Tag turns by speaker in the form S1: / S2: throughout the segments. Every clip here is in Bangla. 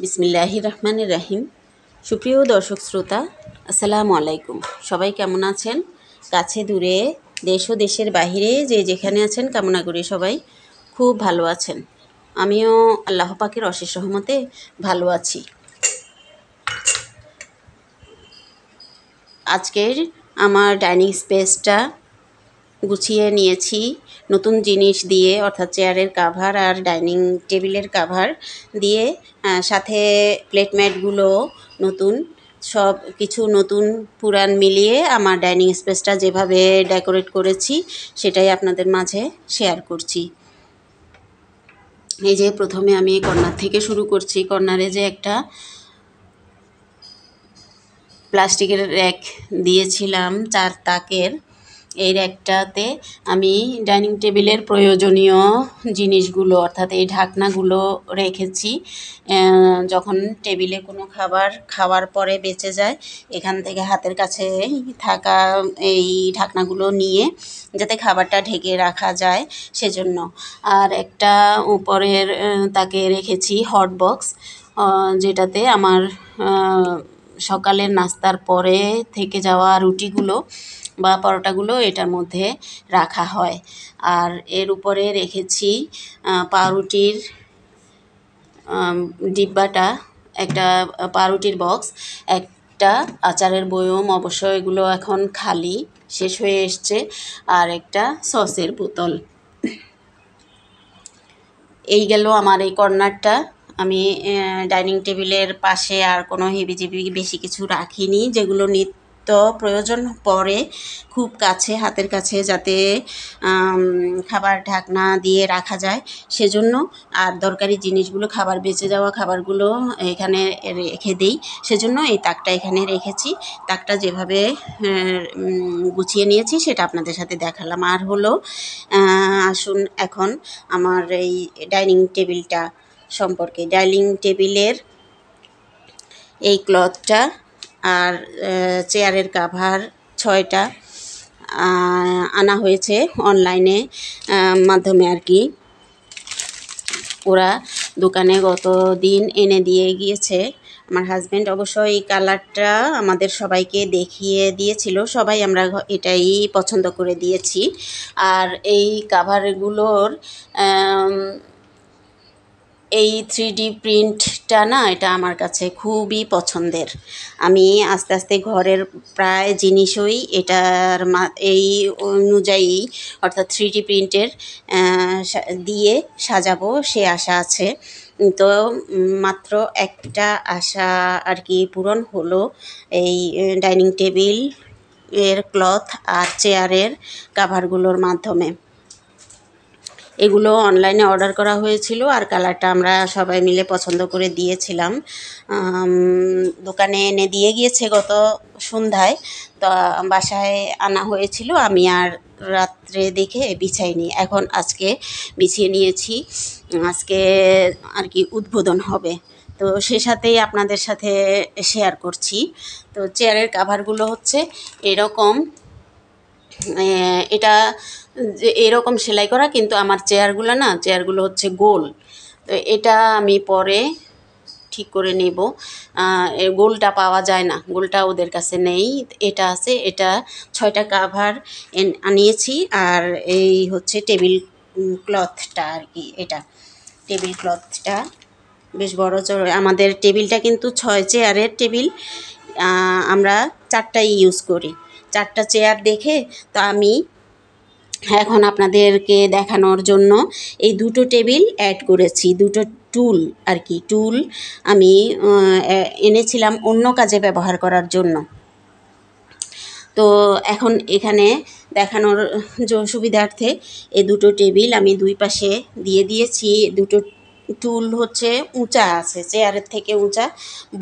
S1: বিসমিল্লাহির রহমানির রহিম। সুপ্রিয় দর্শক শ্রোতা, আসসালামু আলাইকুম। সবাই কেমন আছেন? কাছে দূরে, দেশ ও দেশের বাহিরে যে যেখানে আছেন, কামনা করি সবাই খুব ভালো আছেন। আমিও আল্লাহ পাকের অশেষ রহমতে ভালো আছি। আজকের আমার ডাইনিং স্পেসটা গুছিয়ে নিয়েছি নতুন জিনিস দিয়ে, অর্থাৎ চেয়ারের কাভার আর ডাইনিং টেবিলের কাভার দিয়ে, সাথে প্লেট ম্যাটগুলো নতুন, সব কিছু নতুন পুরান মিলিয়ে আমার ডাইনিং স্পেসটা যেভাবে ডেকোরেট করেছি সেটাই আপনাদের মাঝে শেয়ার করছি। এই যে প্রথমে আমি কর্নার থেকে শুরু করছি। কর্নারে যে একটা প্লাস্টিকের র্যাক দিয়েছিলাম 4 তাকের, এই র্যাকটাতে আমি ডাইনিং টেবিলের প্রয়োজনীয় জিনিসগুলো, অর্থাৎ এই ঢাকনাগুলো রেখেছি। যখন টেবিলে কোনো খাবার খাওয়ার পরে বেঁচে যায়, এখান থেকে হাতের কাছে থাকা এই ঢাকনাগুলো নিয়ে যাতে খাবারটা ঢেকে রাখা যায় সেজন্য। আর একটা উপরের তাকে রেখেছি হট বক্স, যেটাতে আমার সকালের নাস্তার পরে থেকে যাওয়া রুটিগুলো বা পরোটাগুলো এটার মধ্যে রাখা হয়। আর এর উপরে রেখেছি পাউরুটির ডিব্বাটা, একটা পাউরুটির বক্স, একটা আচারের বয়ম, অবশ্য এগুলো এখন খালি, শেষ হয়ে এসছে, আর একটা সসের বোতল। এই গেল আমার এই কর্নারটা। আমি ডাইনিং টেবিলের পাশে আর কোনো হেবিজিবি বেশি কিছু রাখিনি, যেগুলো নিত্য প্রয়োজন পড়ে খুব কাছে, হাতের কাছে, যাতে খাবার ঢাকনা দিয়ে রাখা যায় সেজন্য। আর দরকারি জিনিসগুলো, খাবার বেঁচে যাওয়া খাবারগুলো এখানে রেখে দিই, সেজন্য এই তাকটা এখানে রেখেছি। তাকটা যেভাবে গুছিয়ে নিয়েছি সেটা আপনাদের সাথে দেখালাম। আর হলো, আসুন এখন আমার এই ডাইনিং টেবিলটা সম্পর্কে। ডাইনিং টেবিলের এই ক্লথটা আর চেয়ারের কাভার 6টা আনা হয়েছে অনলাইনে মাধ্যমে আর কি। ওরা দোকানে গত দিন এনে দিয়ে গিয়েছে। আমার হাজব্যান্ড অবশ্য এই কালারটা আমাদের সবাইকে দেখিয়ে দিয়েছিল, সবাই আমরা এটাই পছন্দ করে দিয়েছি। আর এই কাভারগুলোর এই 3D প্রিন্টটা না, এটা আমার কাছে খুবই পছন্দের। আমি আস্তে আস্তে ঘরের প্রায় জিনিসই এটার এই অনুযায়ী, অর্থাৎ 3D প্রিন্টের দিয়ে সাজাবো সে আশা আছে। তো মাত্র একটা আশা আর কি পূরণ হলো এই ডাইনিং টেবিল এর ক্লথ আর চেয়ারের কাভারগুলোর মাধ্যমে। এগুলো অনলাইনে অর্ডার করা হয়েছিল, আর কালারটা আমরা সবাই মিলে পছন্দ করে দিয়েছিলাম। দোকানে এনে দিয়ে গিয়েছে গত সন্ধ্যায়, তো বাসায় আনা হয়েছিল। আমি আর রাত্রে দেখে বিছাইনি, এখন আজকে বিছিয়ে নিয়েছি। আজকে আর কি উদ্বোধন হবে, তো সে সাথেই আপনাদের সাথে শেয়ার করছি। তো চেয়ারের কাভারগুলো হচ্ছে এরকম, এটা যে এরকম সেলাই করা, কিন্তু আমার চেয়ারগুলো হচ্ছে গোল। তো এটা আমি পরে ঠিক করে নেব। গোলটা পাওয়া যায় না, গোলটা ওদের কাছে নেই, এটা আছে। এটা 6টা কাভার আনিয়েছি। আর এই হচ্ছে টেবিল ক্লথটা আর কি, এটা টেবিল ক্লথটা বেশ বড় চড়। আমাদের টেবিলটা কিন্তু 6 চেয়ারের টেবিল, আমরা 4টাই ইউজ করি। 4টা চেয়ার দেখে তো আমি এখন আপনাদেরকে দেখানোর জন্য এই 2টো টেবিল অ্যাড করেছি। 2টো টুল আর কি, টুল আমি এনেছিলাম অন্য কাজে ব্যবহার করার জন্য। তো এখন এখানে দেখানোর সুবিধার্থে এই 2টো টেবিল আমি 2 পাশে দিয়ে দিয়েছি। 2টো টুল হচ্ছে উঁচা আছে, চেয়ারের থেকে উঁচা,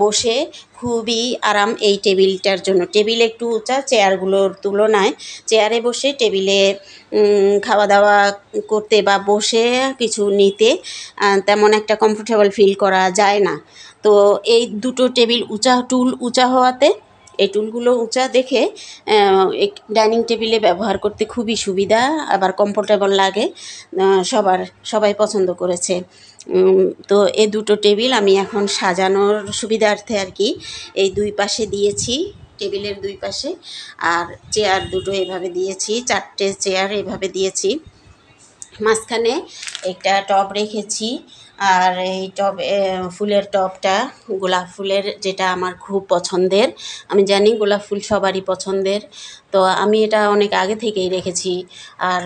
S1: বসে খুবই আরাম এই টেবিলটার জন্য। টেবিল একটু উঁচা চেয়ারগুলোর তুলনায়, চেয়ারে বসে টেবিলে খাওয়া দাওয়া করতে বা বসে কিছু নিতে তেমন একটা কমফোর্টেবল ফিল করা যায় না। তো এই 2টো টেবিল টুল উঁচা হওয়াতে এই টুলগুলো উঁচা দেখে ডাইনিং টেবিলে ব্যবহার করতে খুবই সুবিধা, আবার কমফোর্টেবল লাগে। সবাই পছন্দ করেছে। তো এই দুটো টেবিল আমি এখন সাজানোর সুবিধার্থে আর কি এই দুই পাশে দিয়েছি, টেবিলের দুই পাশে। আর চেয়ার দুটো এভাবে দিয়েছি, 4টে চেয়ার এভাবে দিয়েছি। মাঝখানে একটা টব রেখেছি। আর এই ফুলের টবটা গোলাপ ফুলের, যেটা আমার খুব পছন্দের। আমি জানি গোলাপ ফুল সবারই পছন্দের, তো আমি এটা অনেক আগে থেকেই রেখেছি। আর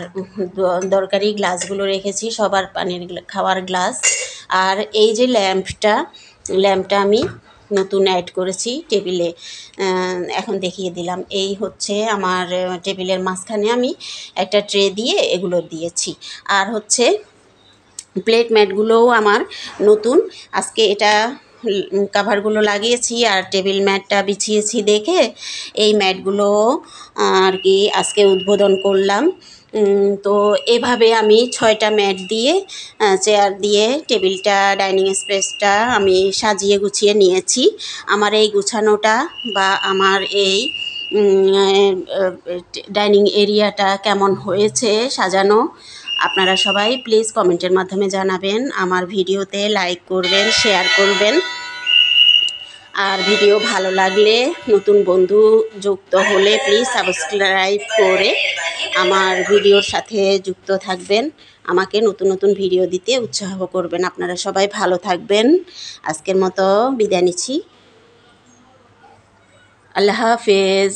S1: দরকারি গ্লাসগুলো রেখেছি, সবার পানির খাওয়ার গ্লাস। আর এই যে ল্যাম্পটা আমি নতুন অ্যাড করেছি টেবিলে, এখন দেখিয়ে দিলাম। এই হচ্ছে আমার টেবিলের মাঝখানে আমি একটা ট্রে দিয়ে এগুলো দিয়েছি। আর হচ্ছে প্লেট ম্যাটগুলোও আমার নতুন, আজকে এটা কাভারগুলো লাগিয়েছি আর টেবিল ম্যাটটা বিছিয়েছি দেখে এই ম্যাটগুলো আর কি আজকে উদ্বোধন করলাম। তো এভাবে আমি 6টা ম্যাট দিয়ে, চেয়ার দিয়ে টেবিলটা, ডাইনিং স্পেসটা আমি সাজিয়ে গুছিয়ে নিয়েছি। আমার এই গুছানোটা বা আমার এই ডাইনিং এরিয়াটা কেমন হয়েছে সাজানো, আপনারা সবাই প্লিজ কমেন্টের মাধ্যমে জানাবেন। আমার ভিডিওতে লাইক করবেন, শেয়ার করবেন। আর ভিডিও ভালো লাগলে, নতুন বন্ধু যুক্ত হলে প্লিজ সাবস্ক্রাইব করে আমার ভিডিওর সাথে যুক্ত থাকবেন। আমাকে নতুন নতুন ভিডিও দিতে উৎসাহ করবেন। আপনারা সবাই ভালো থাকবেন। আজকের মতো বিদায় নিচ্ছি। আল্লাহ হাফেজ।